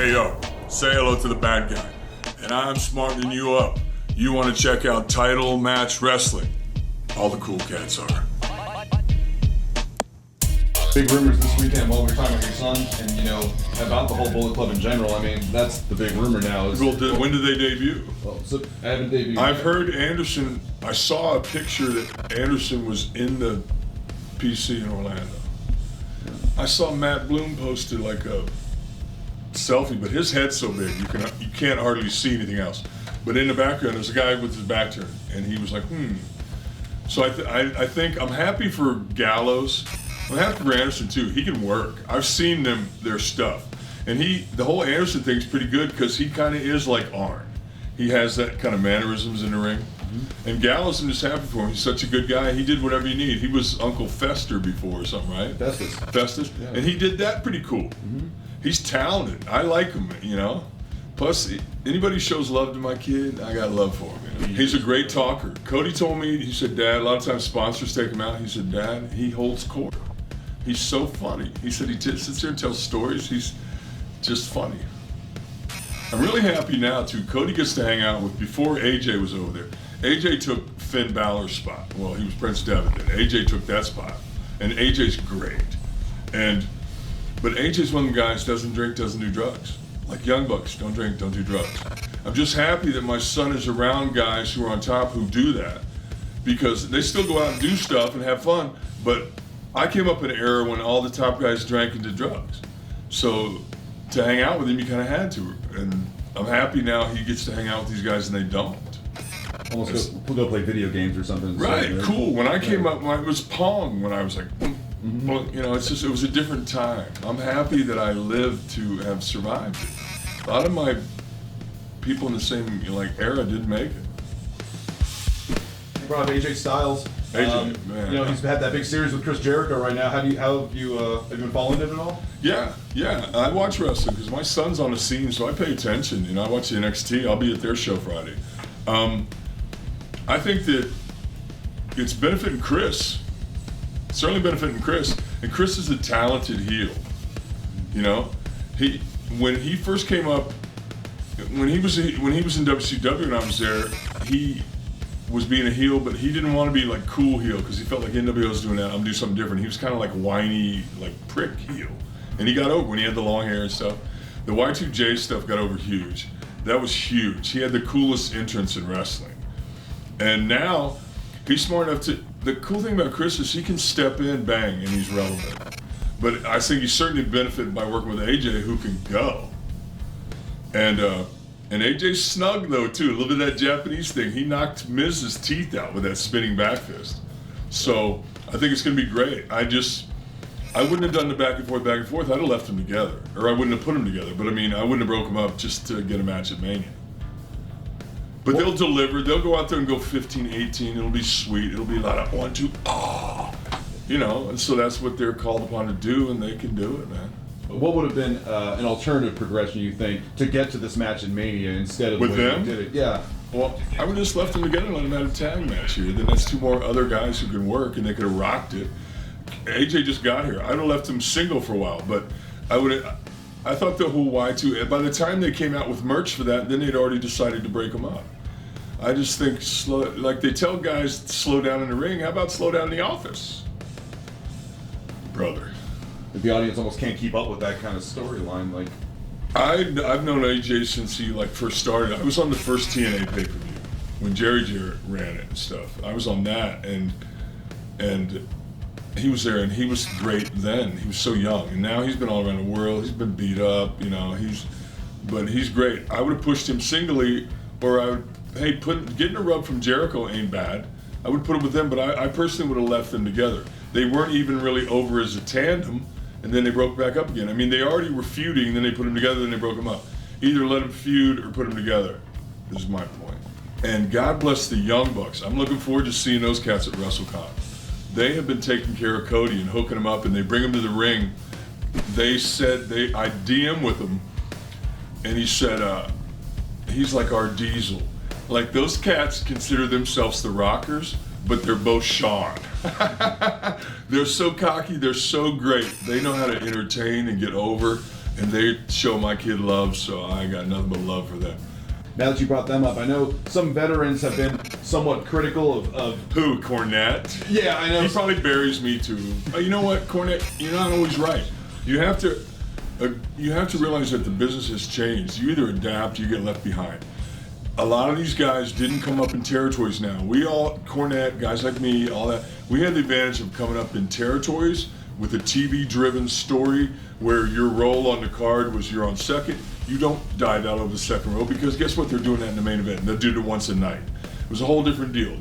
Hey yo, say hello to the bad guy. And I'm smartening you up. You want to check out Title Match Wrestling. All the cool cats are. Big rumors this weekend while we were talking about your son and, about the whole Bullet Club in general. I mean, that's the big rumor now. When did they debut? Well, so I haven't debuted. I've heard Anderson, I saw a picture that Anderson was in the PC in Orlando. I saw Matt Bloom posted like a selfie, but his head's so big you can't hardly see anything else. But in the background, there's a guy with his back turned, and he was like, So I think I'm happy for Gallows. I'm happy for Anderson too. He can work. I've seen their stuff, and the whole Anderson thing's pretty good because he kind of is like Arn. He has that kind of mannerisms in the ring. Mm-hmm. And Gallows, I'm just happy for him. He's such a good guy. He did whatever you need. He was Uncle Fester before or something, right? Festus. Yeah. And he did that pretty cool. Mm-hmm. He's talented. I like him, Plus, anybody shows love to my kid, I got love for him. He's a great talker. Cody told me, he said, Dad, a lot of times sponsors take him out. He said, Dad, he holds court. He's so funny. He said he sits there and tells stories. He's just funny. I'm really happy now, too. Cody gets to hang out with, before AJ was over there, AJ took Finn Balor's spot. Well, he was Prince Devitt, and AJ took that spot. And AJ's great. But AJ's one of the guys doesn't drink, doesn't do drugs. Like Young Bucks, don't drink, don't do drugs. I'm just happy that my son is around guys who are on top who do that, because they still go out and do stuff and have fun, but I came up in an era when all the top guys drank and did drugs. So to hang out with him, you kind of had to. And I'm happy now he gets to hang out with these guys and they don't. Almost go play video games or something. Right, cool. When I came up, it was Pong when I was like, well, it was a different time. I'm happy that I lived to have survived it. A lot of my people in the same era didn't make it. You brought up AJ Styles. AJ, man. He's had that big series with Chris Jericho right now. How have you been following it at all? Yeah. I watch wrestling because my son's on the scene, so I pay attention. I watch the NXT. I'll be at their show Friday. I think that it's benefiting Chris. Certainly benefiting Chris, and Chris is a talented heel. When he first came up, when he was in WCW and I was there, he was being a heel, but he didn't want to be like cool heel because he felt like NWO was doing that. I'm gonna do something different. He was kind of like whiny, like prick heel, and he got over when he had the long hair and stuff. The Y2J stuff got over huge. That was huge. He had the coolest entrance in wrestling, and now he's smart enough to. The cool thing about Chris is he can step in, bang, and he's relevant. But I think he's certainly benefited by working with AJ, who can go. And AJ's snug though too. A little bit of that Japanese thing. He knocked Miz's teeth out with that spinning back fist. So I think it's going to be great. I wouldn't have done the back and forth. I'd have left them together, or I wouldn't have put them together. But I wouldn't have broke them up just to get a match at Mania. But they'll deliver. They'll go out there and go 15-18. It'll be sweet. It'll be a lot of 1, 2, and so that's what they're called upon to do, and they can do it, man. What would have been an alternative progression, you think, to get to this match in Mania instead of with the way them? You did it? Yeah. Well, I would have just left them together and let them have a tag match here. Then that's two more other guys who can work, and they could have rocked it. AJ just got here. I would have left him single for a while, but I thought the whole Y2, by the time they came out with merch for that, then they'd already decided to break them up. I just think, like they tell guys to slow down in the ring, how about slow down in the office? Brother. The audience almost can't keep up with that kind of storyline. I've known AJ since he first started. I was on the first TNA pay-per-view when Jerry ran it and stuff. I was on that, and he was there, and he was great then. He was so young, and now he's been all around the world. He's been beat up, but he's great. I would have pushed him singly, or I would. Hey, getting a rub from Jericho ain't bad. I would put him with them, but I personally would have left them together. They weren't even really over as a tandem, and then they broke back up again. They already were feuding, then they put them together, then they broke them up. Either let them feud or put them together, is my point. And God bless the Young Bucks. I'm looking forward to seeing those cats at WrestleCon. They have been taking care of Cody and hooking him up, and they bring him to the ring. They said, I DM with him, and he said, he's like our Diesel. Like those cats consider themselves the Rockers, but they're both Shawn. They're so cocky, they're so great. They know how to entertain and get over. and they show my kid love, so I got nothing but love for them. Now that you brought them up, I know some veterans have been somewhat critical of Who, Cornette? Yeah, I know. He probably buries me too. You know what, Cornette? You're not always right. You have to realize that the business has changed. You either adapt, or you get left behind. A lot of these guys didn't come up in territories now. We all, Cornette, guys like me, all that, we had the advantage of coming up in territories with a TV-driven story where your role on the card was you're on second. You don't dive out over the second row because guess what? They're doing that in the main event. And they'll do it once a night. It was a whole different deal.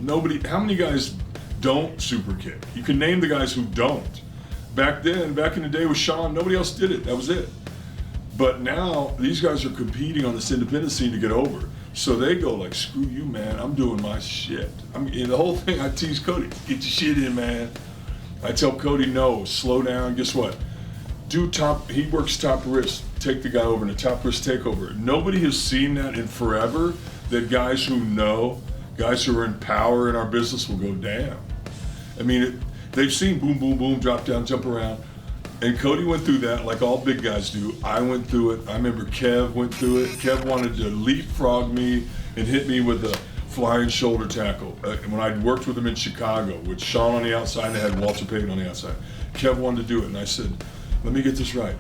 How many guys don't super kick? You can name the guys who don't. Back in the day with Shawn, nobody else did it. That was it. But now, these guys are competing on this independent scene to get over. So they go like, screw you, man, I'm doing my shit. The whole thing, I tease Cody, get your shit in, man. I tell Cody, no, slow down, guess what? He works top wrist, take the guy over in a top wrist takeover. Nobody has seen that in forever, that guys who know, guys who are in power in our business will go down. They've seen boom, boom, boom, drop down, jump around. And Cody went through that like all big guys do. I went through it. I remember Kev went through it. Kev wanted to leapfrog me and hit me with a flying shoulder tackle. When I'd worked with him in Chicago, with Shawn on the outside and I had Walter Payton on the outside. Kev wanted to do it, and I said, let me get this right.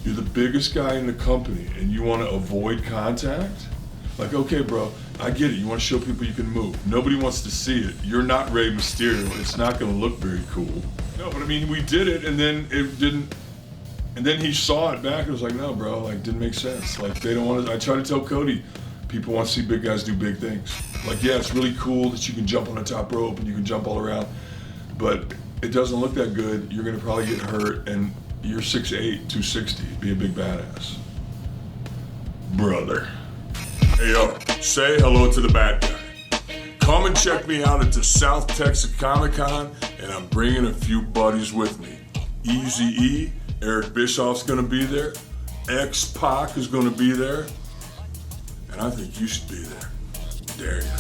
You're the biggest guy in the company, and you want to avoid contact? Like, okay, bro, I get it. You want to show people you can move. Nobody wants to see it. You're not Rey Mysterio. It's not going to look very cool. No, but we did it, and then it didn't. And then he saw it back and was like, no, bro, didn't make sense. They don't want to. I try to tell Cody, people want to see big guys do big things. Yeah, it's really cool that you can jump on the top rope and you can jump all around, but it doesn't look that good. You're going to probably get hurt, and you're 6'8", 260. Be a big badass. Brother. Hey, yo, say hello to the bad guy. Come and check me out at the South Texas Comic-Con, and I'm bringing a few buddies with me. Eazy-E, Eric Bischoff's gonna be there. X-Pac is gonna be there. And I think you should be there. Dare ya.